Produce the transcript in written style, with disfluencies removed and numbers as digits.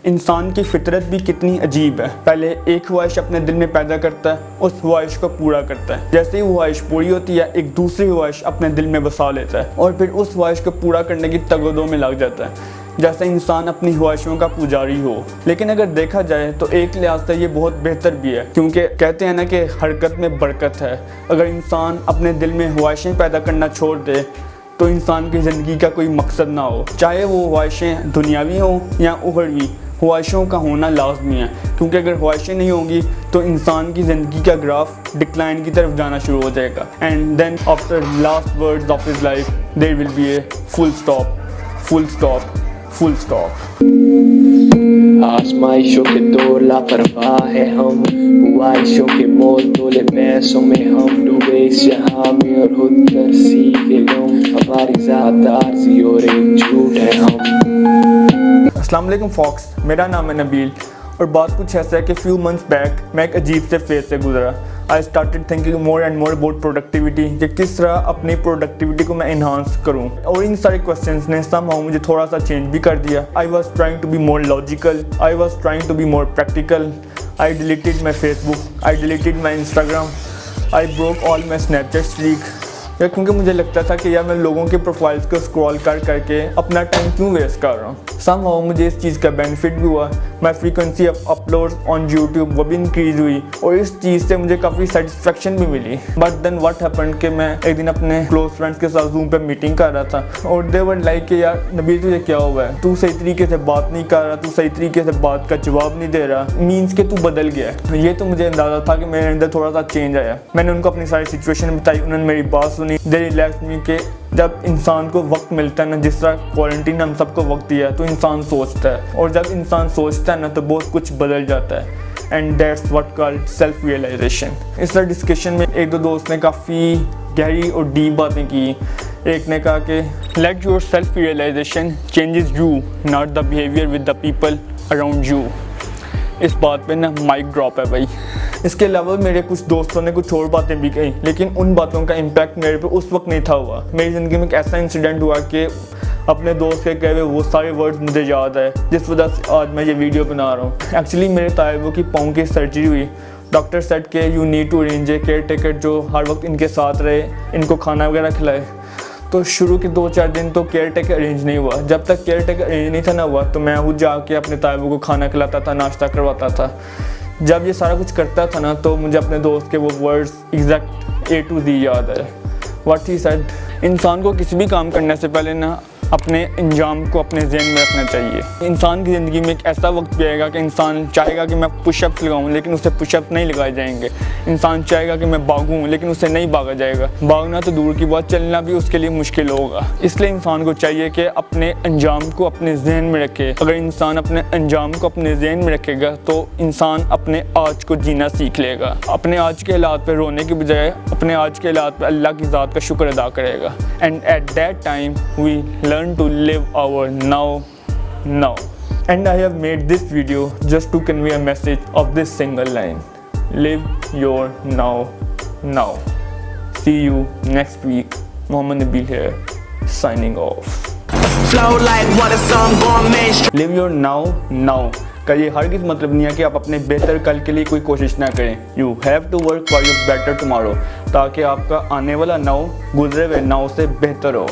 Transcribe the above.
इंसान की फितरत भी कितनी अजीब है। पहले एक ख्वाहिश अपने दिल में पैदा करता है, उस ख्वाहिश को पूरा करता है। जैसे ही ख्वाहिश पूरी होती है, एक दूसरी ख्वाहिश अपने दिल में बसा लेता है और फिर उस ख्वाहिश को पूरा करने की तगदो में लग जाता है, जैसे इंसान अपनी ख्वाहिशों का पुजारी हो। लेकिन अगर देखा जाए तो एक लिहाज से ये बहुत बेहतर भी है, क्योंकि कहते हैं ना कि हरकत में बरकत है। अगर इंसान अपने दिल में ख्वाहिशें पैदा करना छोड़ दे तो इंसान की ज़िंदगी का कोई मकसद ना हो, चाहे वो ख्वाहिशें दुनियावी हों या उखरवी। ख्वाहिशों का होना लाजमी है, क्योंकि अगर ख्वाहिशें नहीं होंगी तो इंसान की ज़िंदगी का ग्राफ डिक्लाइन की तरफ जाना शुरू हो जाएगा। And then after last words of his life there will be a full stop, full stop, full stop. आजमाइशों के दौर लापरवाह है हम, ख्वाहिशों के मोल तोले पैसों में हम डूबे इस जहां में और खुद तरसी के गम, हमारी ज़ात आर्ज़ी और एक झूठ है हम। अस्सलाम वालेकुम फॉक्स, मेरा नाम है नबील और बात कुछ ऐसा है कि फ्यू मंथ्स बैक मैं एक अजीब से फेज से गुजरा। I started thinking more and more about productivity, कि किस तरह अपनी प्रोडक्टिविटी को मैं इन्हांस करूं। और इन सारे क्वेश्चंस ने समहाउ मुझे थोड़ा सा चेंज भी कर दिया। I was trying to be more logical, I was trying to be more practical. I deleted my Facebook, I deleted my Instagram, I broke all my Snapchat streak, क्योंकि मुझे लगता था कि यार मैं लोगों के प्रोफाइल्स को स्क्रॉल कर करके अपना टाइम क्यों वेस्ट कर रहा हूँ। समहाउ मुझे इस चीज़ का बेनिफिट भी हुआ, my frequency of uploads on YouTube वो भी इंक्रीज़ हुई और इस चीज़ से मुझे काफ़ी सेटिस्फेक्शन भी मिली। बट देन व्हाट हैपेंड कि मैं एक दिन अपने क्लोज फ्रेंड्स के साथ जूम पे मीटिंग कर रहा था और दे वर लाइक कि यार नबील तुझे क्या हुआ है, तू सही तरीके से बात नहीं कर रहा, तू सही तरीके से बात का जवाब नहीं दे रहा, मीन्स कि तू बदल गया है। ये तो मुझे अंदाज़ा था कि मेरे अंदर थोड़ा सा चेंज आया। मैंने उनको अपनी सारी सिचुएशन बताई, उन्होंने मेरी बात सुनी। दे रिलैक्स मी कि जब इंसान को वक्त मिलता है ना, जिस तरह क्वारंटीन हम सबको वक्त दिया है, तो इंसान सोचता है और जब इंसान सोचता है ना तो बहुत कुछ बदल जाता है। And that's what called self realisation. इस तरह डिस्कशन में एक दो दोस्त ने काफ़ी गहरी और डीप बातें की। एक ने कहा कि let your self realisation changes you, not the behaviour with the people around you. इस बात पे ना माइक ड्रॉप है भाई। इसके अलावा मेरे कुछ दोस्तों ने कुछ और बातें भी कही, लेकिन उन बातों का इम्पैक्ट मेरे पे उस वक्त नहीं था हुआ। मेरी ज़िंदगी में एक ऐसा इंसिडेंट हुआ कि अपने दोस्त के कहे हुए वो सारे वर्ड्स मुझे याद है, जिस वजह से आज मैं ये वीडियो बना रहा हूँ। एक्चुअली मेरे तायबों की पाँव की सर्जरी हुई। डॉक्टर सेड के you need to arrange a caretaker जो हर वक्त इनके साथ रहे, इनको खाना वगैरह खिलाए। तो शुरू के 2-4 दिन तो केयर टेकर अरेंज नहीं हुआ। जब तक केयर टेकर अरेंज नहीं था ना हुआ तो मैं खुद जाके अपने तायबों को खाना खिलाता था, नाश्ता करवाता था। जब ये सारा कुछ करता था ना तो मुझे अपने दोस्त के वो words exact A to Z याद है। व्हाट ही सेड, इंसान को किसी भी काम करने से पहले ना अपने अंजाम को अपने ज़हन में रखना चाहिए। इंसान की ज़िंदगी में एक ऐसा वक्त भी आएगा कि इंसान चाहेगा कि मैं पुशअप्स लगाऊं, लेकिन उससे पुशअप नहीं लगाए जाएंगे। इंसान चाहेगा कि मैं भागूं, लेकिन उससे नहीं भागा जाएगा। भागना तो दूर की बात, चलना भी उसके लिए मुश्किल होगा। इसलिए इंसान को चाहिए कि अपने अंजाम को अपने जहन में रखे। अगर इंसान अपने अंजाम को अपने जहन में रखेगा तो इंसान अपने आज को जीना सीख लेगा। अपने आज के हालात पर रोने की बजाय अपने आज के हालात पर अल्लाह की ज़ात का शुक्र अदा करेगा। And at that time we learn to live our now. And I have made this video just to convey a message of this single line: live your now. See you next week. Mohammed Nabil here, signing off. Flow like water, song going mainstream. Live your now का ये हरगिज़ मतलब नहीं है कि आप अपने बेहतर कल के लिए कोई कोशिश ना करें। You have to work for your better tomorrow, ताकि आपका आने वाला नाउ गुजरे हुए नाउ से बेहतर हो।